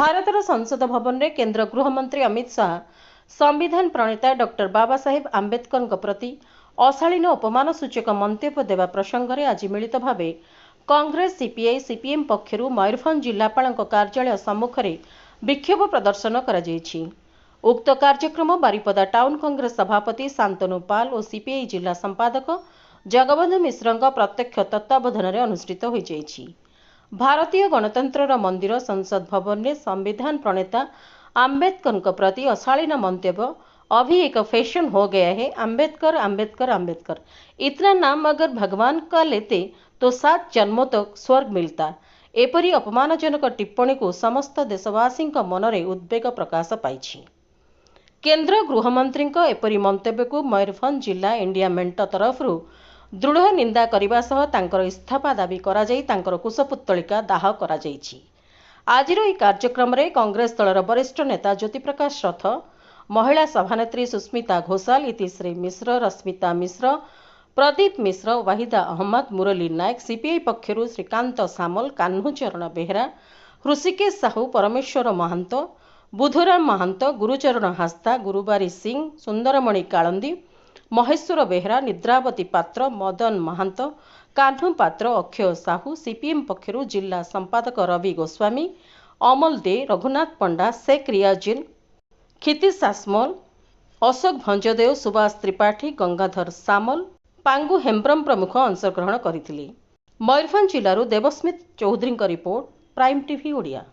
भारतर संसद भवन में केंद्र गृहमंत्री अमित शाह संविधान प्रणेता डॉक्टर बाबा साहेब आंबेडकर प्रति अशालीन अपमान सूचक मंतव्य देवा प्रसंग में आज मिलित भाव कांग्रेस सीपीआई सीपीएम पक्षर मयूरभंज जिलापाल कार्यालय सम्मुख में विक्षोभ प्रदर्शन कर उक्त कार्यक्रम बारिपदा टाउन कांग्रेस सभापति शांतनु पाल और सीपीआई जिला संपादक जगबंधु मिश्र प्रत्यक्ष तत्वावधान में अनुष्ठित हो भारतीय गणतंत्र मंदिर संसद भवन में संविधान प्रणेता आंबेडकर प्रति अशालीन मंतव्य अभी एक फैशन हो गया है। आंबेडकर आंबेडकर आंबेडकर, इतना नाम अगर भगवान का लेते तो 7 जन्मों तक स्वर्ग मिलता। एपरी अपमानजनक टिप्पणी को समस्त देशवासी मन में उद्वेग प्रकाश पाई। केंद्र गृहमंत्री एपरी मंतव्य को मयूरभंज जिला इंडिया मेंट तरफ दृढ़ निंदा करने सह इस्तीफा दाबी करा जाई तांकर कुशपुत्तलिका दाह करा जाईछि। आजिर यह कार्यक्रम में कांग्रेस दलर वरिष्ठ नेता ज्योति प्रकाश रथ, महिला सभानेत्री सुस्मिता घोषाल, इतिश्री मिश्र, रश्मिता मिश्र, प्रदीप मिश्र, वाहिदा अहमद, मुरली नायक, सीपीआई पक्षर श्रीकांत सामल, कान्हूचरण बेहरा, ऋषिकेश साहू, परमेश्वर महांत, बुधुराम महांत, गुरुचरण हास्ता, गुरुबारी सिंह, सुंदरमणि कालंदी, महेश्वर बेहरा, निद्रावती पात्र, मदन महांत, कान्हू पात्र, अक्षय साहू, सीपीएम पक्षर जिला संपादक रवि गोस्वामी, अमल दे, रघुनाथ पंडा, शेख रियाजुल, क्षितिज सासमल, अशोक भंजदेव, सुभाष त्रिपाठी, गंगाधर सामल, पांगु हेम्ब्रम प्रमुख अंशग्रहण करथिले। मयूरभंज जिलूर Debasmit Choudhury report, Prime TV Odia.